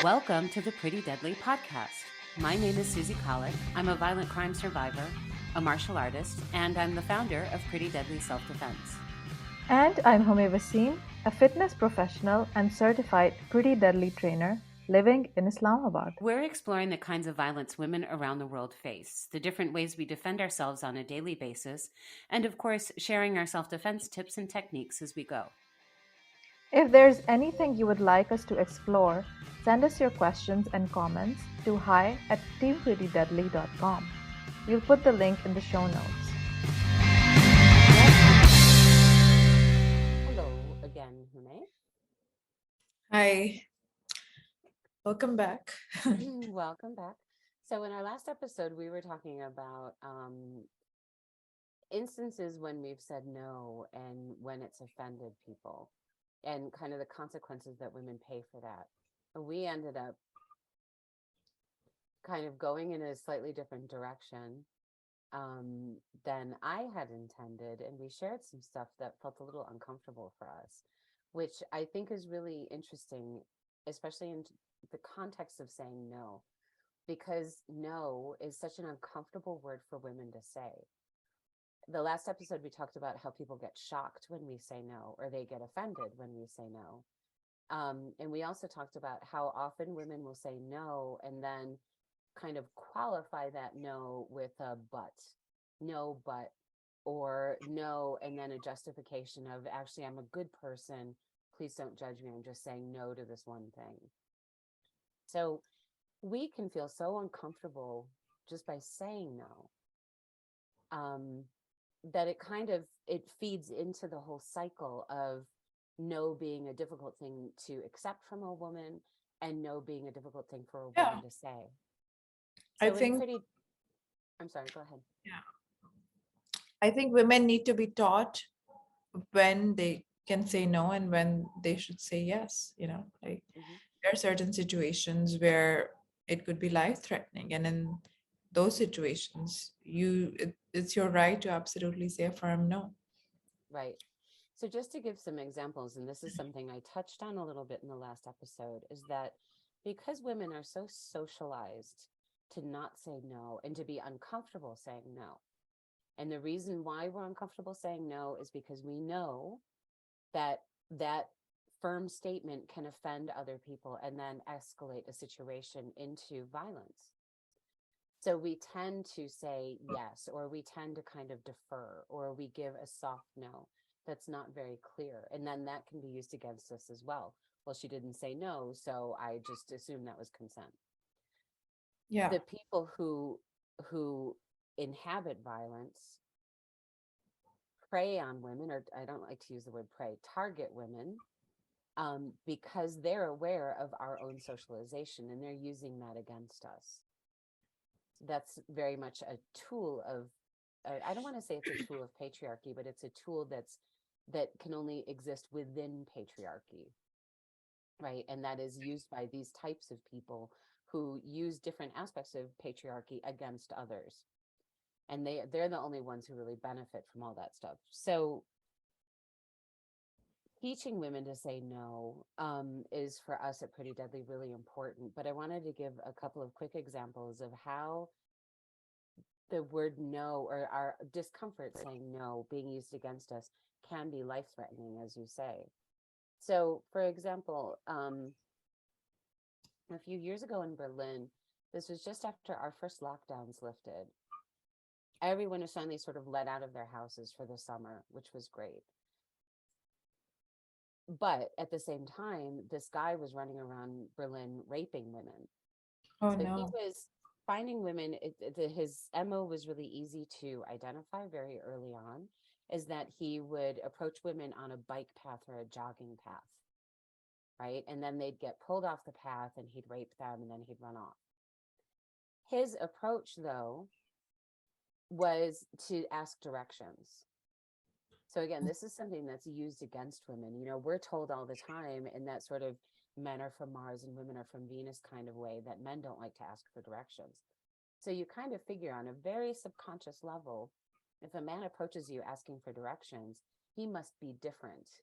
Welcome to the Pretty Deadly podcast. My name is Susie Colick. I'm a violent crime survivor, a martial artist, and I'm the founder of Pretty Deadly Self Defense. And I'm Humay, a fitness professional and certified Pretty Deadly trainer living in Islamabad. We're exploring the kinds of violence women around the world face, the different ways we defend ourselves on a daily basis, and of course, sharing our self defense tips and techniques as we go. If there's anything you would like us to explore, send us your questions and comments to hi@teamprettydeadly.com. We'll put the link in the show notes. Hello again, Humay. Hi, welcome back. Welcome back. So, in our last episode, we were talking about instances when we've said no and when it's offended people and kind of the consequences that women pay for that. And we ended up kind of going in a slightly different direction than I had intended. And we shared some stuff that felt a little uncomfortable for us, which I think is really interesting, especially in the context of saying no, because no is such an uncomfortable word for women to say. The last episode, we talked about how people get shocked when we say no, or they get offended when we say no. And we also talked about how often women will say no and then kind of qualify that no with a but, no, but, or no, and then a justification of actually, I'm a good person. Please don't judge me. I'm just saying no to this one thing. So we can feel so uncomfortable just by saying no. That it feeds into the whole cycle of no being a difficult thing to accept from a woman and no being a difficult thing for a woman to say. So I think, I'm sorry, go ahead. yeah, I think women need to be taught when they can say no and when they should say yes. Like there are certain situations where it could be life threatening, and in those situations, it's your right to absolutely say a firm no. Right. So just to give some examples, and this is something I touched on a little bit in the last episode, is that because women are so socialized to not say no and to be uncomfortable saying no. And the reason why we're uncomfortable saying no is because we know that that firm statement can offend other people and then escalate a situation into violence. So we tend to say yes, or we tend to kind of defer, or we give a soft no that's not very clear. And then that can be used against us as well. Well, she didn't say no, so I just assumed that was consent. Yeah. The people who inhabit violence prey on women, or I don't like to use the word prey, target women, because they're aware of our own socialization and they're using that against us. That's very much a tool of, I don't want to say it's a tool of patriarchy, but it's a tool that can only exist within patriarchy, right? And that is used by these types of people who use different aspects of patriarchy against others. And they're the only ones who really benefit from all that stuff. So teaching women to say no is for us at Pretty Deadly really important. But I wanted to give a couple of quick examples of how the word no, or our discomfort saying no being used against us, can be life-threatening, as you say. So, for example, a few years ago in Berlin, this was just after our first lockdowns lifted. Everyone was finally sort of let out of their houses for the summer, which was great. But at the same time, this guy was running around Berlin raping women. Oh So he no. was finding women. His MO was really easy to identify very early on, is that he would approach women on a bike path or a jogging path, right? And then they'd get pulled off the path and he'd rape them and then he'd run off. His approach, though, was to ask directions. So again, this is something that's used against women. You know, we're told all the time in that sort of men are from Mars and women are from Venus kind of way that men don't like to ask for directions. So you kind of figure on a very subconscious level, if a man approaches you asking for directions, he must be different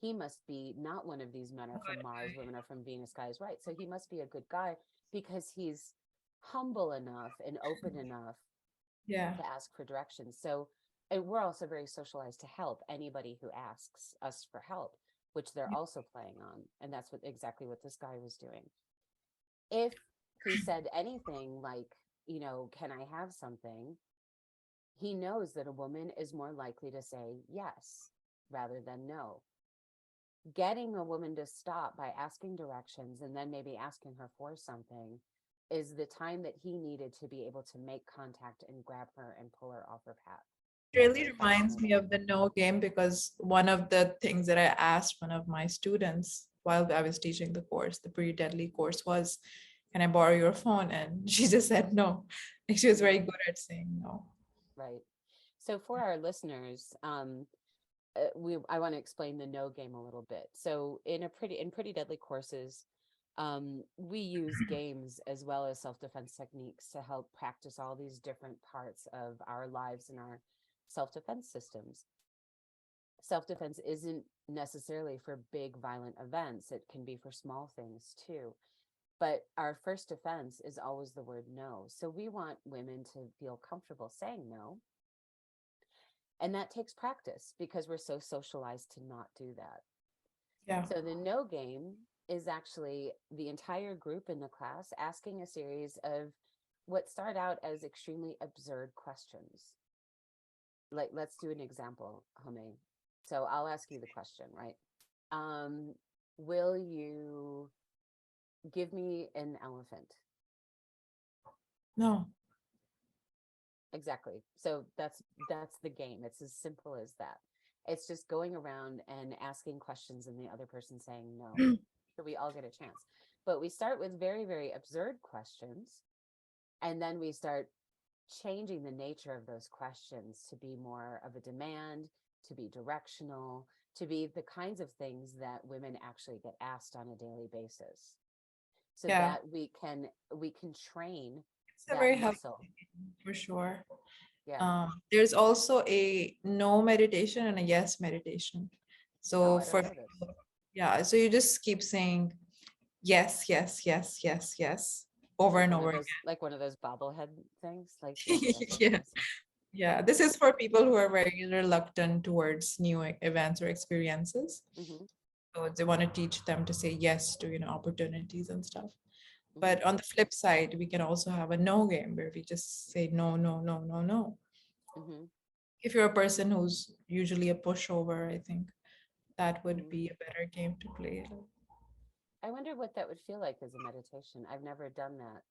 he must be not one of these men are from Mars, women are from Venus, guy is right. So he must be a good guy because he's humble enough and open enough Yeah. to ask for directions. So, and we're also very socialized to help anybody who asks us for help, which they're also playing on. And that's what exactly what this guy was doing. If he said anything like, can I have something? He knows that a woman is more likely to say yes rather than no. Getting a woman to stop by asking directions and then maybe asking her for something is the time that he needed to be able to make contact and grab her and pull her off her path. It really reminds me of the no game, because one of the things that I asked one of my students while I was teaching the course, the Pretty Deadly course, was, can I borrow your phone? And she just said no. Like, she was very good at saying no. Right. So for our listeners, I want to explain the no game a little bit. So in pretty deadly courses, we use games as well as self-defense techniques to help practice all these different parts of our lives and our self-defense systems. Self-defense isn't necessarily for big violent events. It can be for small things too. But our first defense is always the word no. So we want women to feel comfortable saying no. And that takes practice because we're so socialized to not do that. Yeah. So the no game is actually the entire group in the class asking a series of what start out as extremely absurd questions. Like, let's do an example, Humay. So I'll ask you the question, right? Um, will you give me an elephant? No. Exactly. So that's the game. It's as simple as that. It's just going around and asking questions and the other person saying no. So we all get a chance. But we start with very, very absurd questions. And then we start changing the nature of those questions to be more of a demand, to be directional, to be the kinds of things that women actually get asked on a daily basis. So Yeah. that we can train It's a that very helpful muscle. for sure. Yeah. There's also a no meditation and a yes meditation. Oh, So I don't for know this. yeah, so you just keep saying yes, yes, yes, yes, yes over and over Like one of those bobblehead things. Like yes, again. yes, yes, Yeah. yes, yes. Yeah, this is for people who are very reluctant towards new events or experiences. Mm-hmm, So they want to teach them to say yes to, opportunities and stuff. mm-hmm, But on the flip side, we can also have a no game where we just say no, no, no, no, no. mm-hmm, If you're a person who's usually a pushover, I think that would mm-hmm. be a better game to play. I wonder what that would feel like as a meditation. I've never done that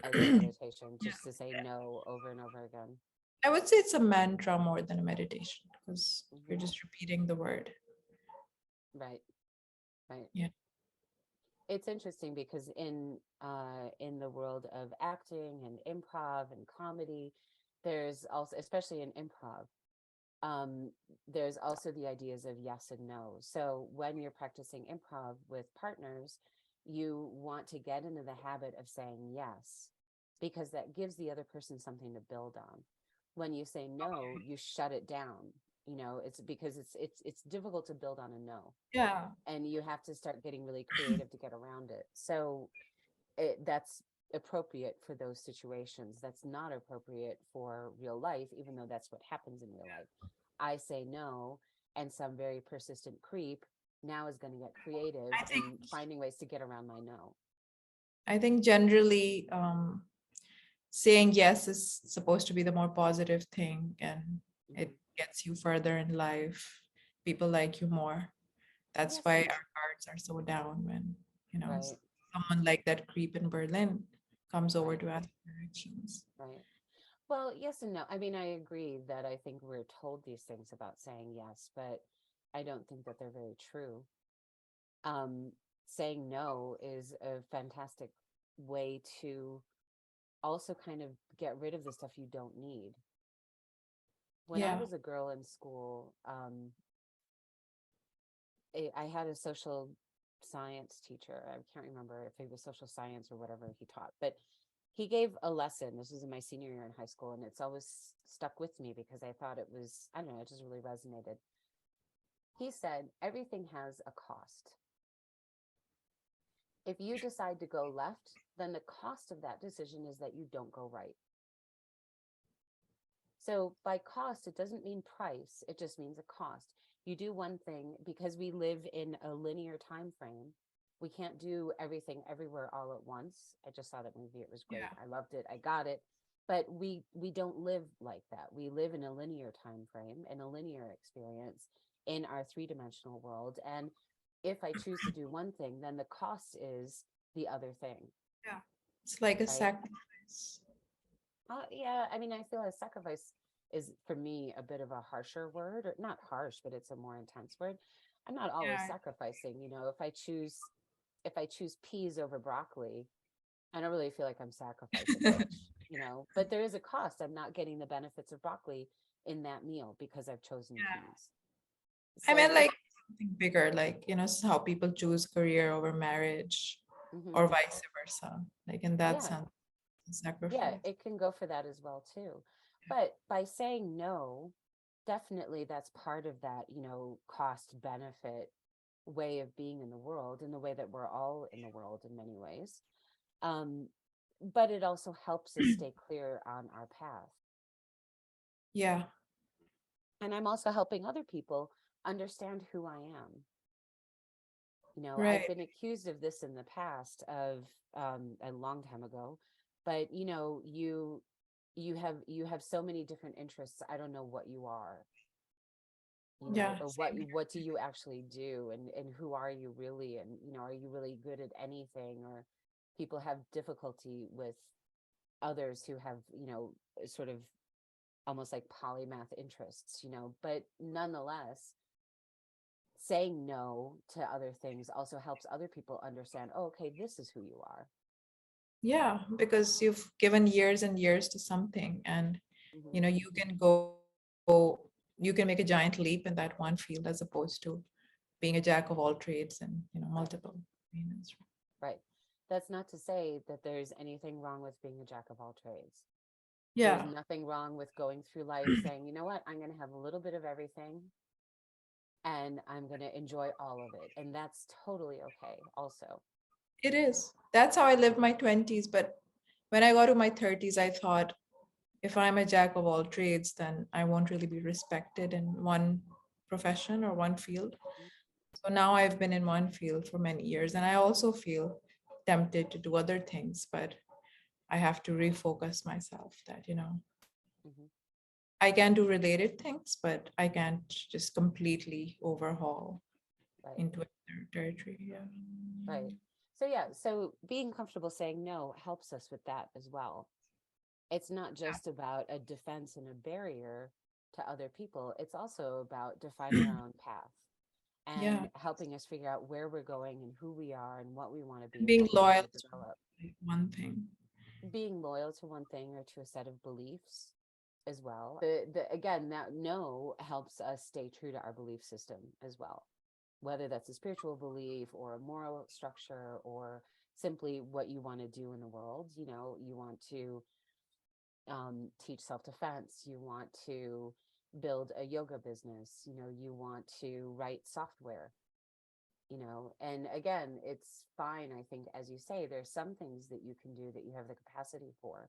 as a meditation, Yeah. just to say no over and over again. I would say it's a mantra more than a meditation, because you're Mm-hmm. just repeating the word. Right, right. Yeah. It's interesting because in the world of acting and improv and comedy, there's also, especially in improv, um, there's also the ideas of yes and no. So when you're practicing improv with partners, you want to get into the habit of saying yes, because that gives the other person something to build on. When you say no, you shut it down. It's because it's difficult to build on a no, Yeah. and you have to start getting really creative to get around it. So that's appropriate for those situations. That's not appropriate for real life, even though that's what happens in real life. I say no, and some very persistent creep now is going to get creative I think in finding ways to get around my no. I think generally saying yes is supposed to be the more positive thing, and Hmm. it gets you further in life. People like you more. That's Yes why and no. our guards are so down when, Right, someone like that creep in Berlin comes over right, to ask directions. right. Well, yes and no. I mean, I agree that I think we're told these things about saying yes, but I don't think that they're very true. um, Saying no is a fantastic way to also kind of get rid of the stuff you don't need. When I Yeah. was a girl in school, I had a social science teacher. I can't remember if it was social science or whatever he taught, but he gave a lesson. This was in my senior year in high school, and it's always stuck with me because I thought it was, I don't know, it just really resonated. He said, everything has a cost. If you decide to go left, then the cost of that decision is that you don't go right. So by cost, it doesn't mean price, it just means a cost. You do one thing because we live in a linear time frame. We can't do everything everywhere all at once. I just saw that movie. It was great. Yeah. I loved it. I got it. But we don't live like that. We live in a linear time frame and a linear experience in our three-dimensional world. And if I choose to do one thing, then the cost is the other thing, Yeah. It's like a right? sacrifice. Yeah, I mean, I feel like sacrifice is for me a bit of a harsher word, or not harsh, but it's a more intense word. I'm not always Yeah. sacrificing, if I choose peas over broccoli, I don't really feel like I'm sacrificing much. But there is a cost. I'm not getting the benefits of broccoli in that meal because I've chosen Yeah. peas. I So mean, like something bigger, like, how people choose career over marriage mhm, or vice versa. Like in that yeah, sense, yeah, sacrifice. it can go for that as well too. But by saying no, definitely that's part of that, cost benefit way of being in the world, in the way that we're all in the world in many ways. Um, but it also helps us stay clear on our path. Yeah. And I'm also helping other people understand who I am. I've Right. been accused of this in the past of a long time ago, but you have so many different interests. I don't know what you are, Yeah. or Same here. what do you actually do, and who are you really, and are you really good at anything, or people have difficulty with others who have sort of almost like polymath interests, but nonetheless saying no to other things also helps other people understand, oh, okay, this is who you are. Yeah, because you've given years and years to something, and Hmm. you can you can make a giant leap in that one field as opposed to being a jack of all trades and Right, multiple domains. right. That's not to say that there's anything wrong with being a jack of all trades. There's Yeah. nothing wrong with going through life saying, you know what, I'm going to have a little bit of everything and I'm going to enjoy all of it. And that's totally okay, also. It is. That's how I lived my 20s. But when I got to my 30s, I thought if I'm a jack of all trades, then I won't really be respected in one profession or one field. Mhm. So now I've been in one field for many years, and I also feel tempted to do other things, but I have to refocus myself that, Mhm. I can do related things, but I can't just completely overhaul Right, into another territory. Yeah. right. So, yeah, so being comfortable saying no helps us with that as well. It's not just about a defense and a barrier to other people. It's also about defining our own path Yeah. and helping us figure out where we're going and who we are and what we want to be And and being what we want loyal to to develop. like, one thing. Being loyal to one thing or to a set of beliefs as well. Again, that no helps us stay true to our belief system as well, whether that's a spiritual belief or a moral structure or simply what you want to do in the world. You want to teach self-defense, you want to build a yoga business, you want to write software, and again, it's fine. I think, as you say, there's some things that you can do that you have the capacity for,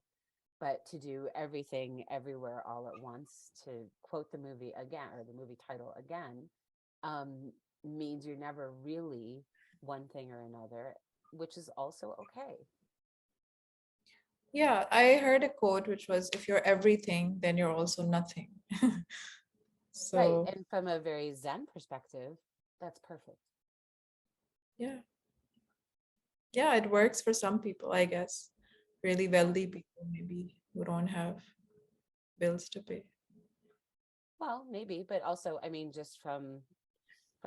but to do everything everywhere all at once, to quote the movie again, or the movie title again, um, means you're never really one thing or another, which is also okay. Yeah, I heard a quote which was, if you're everything, then you're also nothing. Right. So, And from a very Zen perspective, that's perfect. yeah. Yeah, it works for some people, I guess. Really Yeah. wealthy people, maybe, who don't have bills to pay. Well, maybe, but also, I mean, just from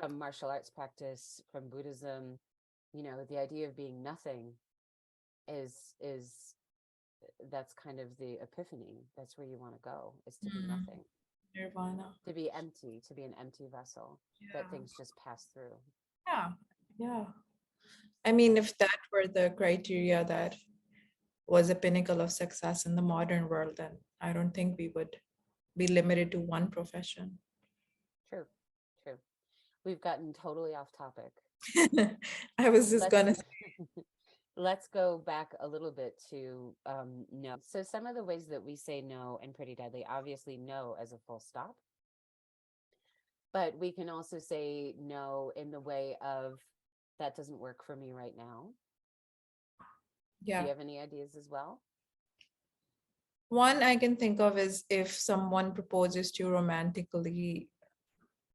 martial arts practice, from Buddhism, the idea of being nothing is that's kind of the epiphany. That's where you want to go, is to be Mm, nothing, Nirvana. to be empty, to be an empty vessel that Yeah. things just pass through. Yeah. Yeah. I mean, Right. if that were the criteria that was a pinnacle of success in the modern world, then I don't think we would be limited to one profession. True. True. We've gotten totally off topic. I was just Let's gonna say, let's go back a little bit to no. So some of the ways that we say no and Pretty Deadly, obviously no as a full stop, but we can also say no in the way of that doesn't work for me right now. Do yeah. you have any ideas as well? One I can think of is if someone proposes to you romantically.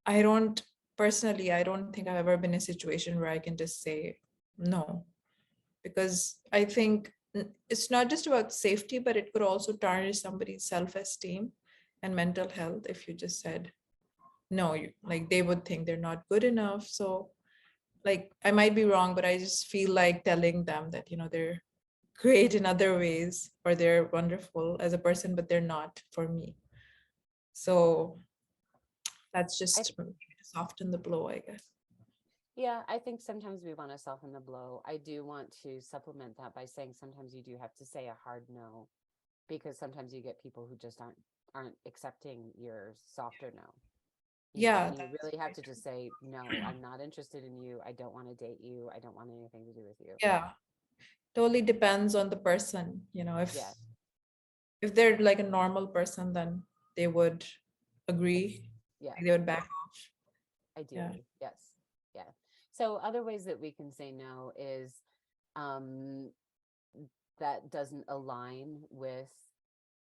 I don't Personally, I don't think I've ever been in a situation where I can just say no, because I think it's not just about safety, but it could also tarnish somebody's self-esteem and mental health if you just said no. Like they would think they're not good enough. So, like, I might be wrong, but I just feel like telling them that, they're great in other ways or they're wonderful as a person, but they're not for me. So that's I just to soften the blow, I guess. Yeah, I think sometimes we want to soften the blow. I do want to supplement that by saying sometimes you do have to say a hard no, because sometimes you get people who just aren't accepting your softer no. Yeah, And you that's really have very to true. just say, no, I'm not interested in you. I don't want to date you. I don't want anything to do with you. Yeah, totally depends on the person. Yeah, If they're like a normal person, then they would agree. yeah, They would back off. Yeah. ideally. Yes. Yeah. So other ways that we can say no is um that doesn't align with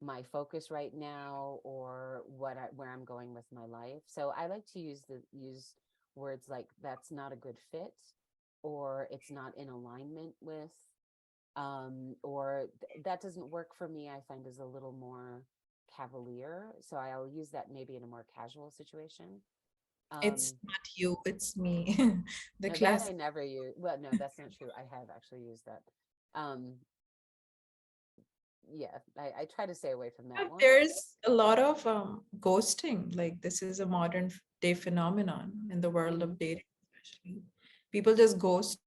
my focus right now or where I'm going with my life. So I like to use words like that's not a good fit or it's not in alignment with or that doesn't work for me. I find is a little more cavalier. So I'll use that maybe in a more casual situation. It's Um not you, it's me. The no, that class. I never use. Well, no, that's not true. I have actually used that. Um yeah, I try to stay away from that one. There's a lot of ghosting. Like this is a modern day phenomenon in the world Hmm. of dating, especially. People just ghost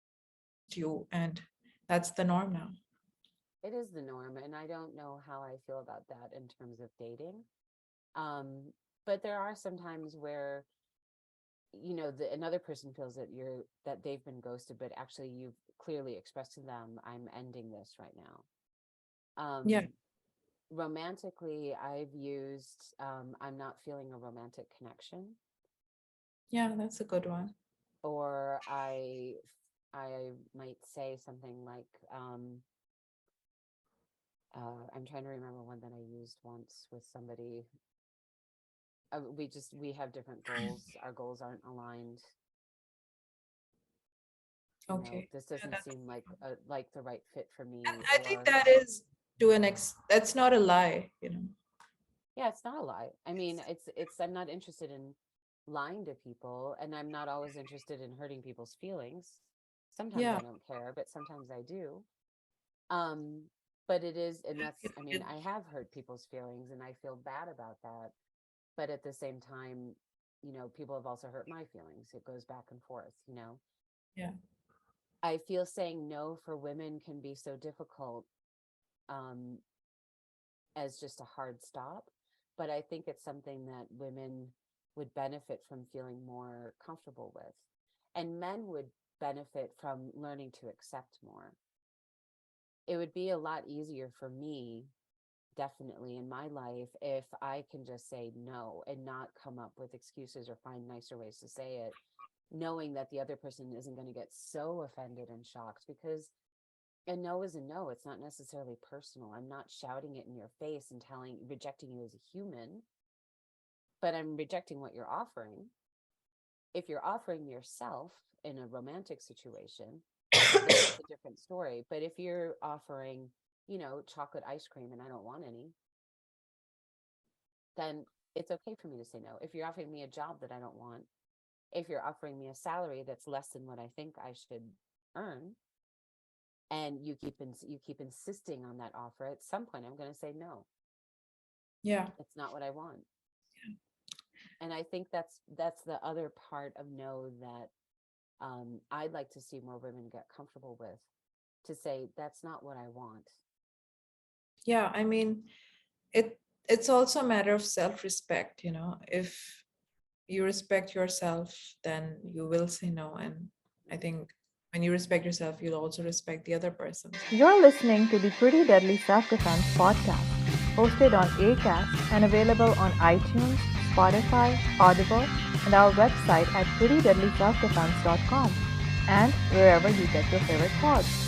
you, and that's the norm now. It is the norm, and I don't know how I feel about that in terms of dating. But there are some times where, another person feels that they've been ghosted, but actually you've clearly expressed to them, I'm ending this right now. Yeah, Romantically, I've used, I'm not feeling a romantic connection, yeah, that's a good one. or I might say something like, I'm trying to remember one that I used once with somebody. We have different goals. Our goals aren't aligned. Okay. This Yeah, doesn't seem like the right fit for and me. I think Or that is that's not a lie. yeah, it's not a lie. I mean, it's I'm not interested in lying to people, and I'm not always interested in hurting people's feelings. Sometimes Yeah. I don't care, but sometimes I do. Um, but it is, and that's, I mean, I have hurt people's feelings, and I feel bad about that. But at the same time, people have also hurt my feelings. It goes back and forth. Yeah. I feel saying no for women can be so difficult, um, as just a hard stop. But I think it's something that women would benefit from feeling more comfortable with. And men would benefit from learning to accept more. It would be a lot easier for me, definitely in my life, if I can just say no and not come up with excuses or find nicer ways to say it, knowing that the other person isn't going to get so offended and shocked, because a no is a no. It's not necessarily personal. I'm not shouting it in your face and rejecting you as a human, but I'm rejecting what you're offering. If you're offering yourself in a romantic situation, then it's a different story. But if you're offering, chocolate ice cream and I don't want any, then it's okay for me to say no. If you're offering me a job that I don't want, if you're offering me a salary that's less than what I think I should earn, and you keep insisting on that offer, at some point I'm going to say no. Yeah. It's not what I want. And I think that's the other part of no that I'd like to see more women get comfortable with, to say that's not what I want. Yeah. I mean, it's also a matter of self-respect. If you respect yourself, then you will say no. And I think when you respect yourself, you'll also respect the other person. You're listening to the Pretty Deadly Self Defense podcast, hosted on Acast and available on iTunes, Spotify, Audible, and our website at prettydeadlyselfdefense.com, and wherever you get your favorite pods.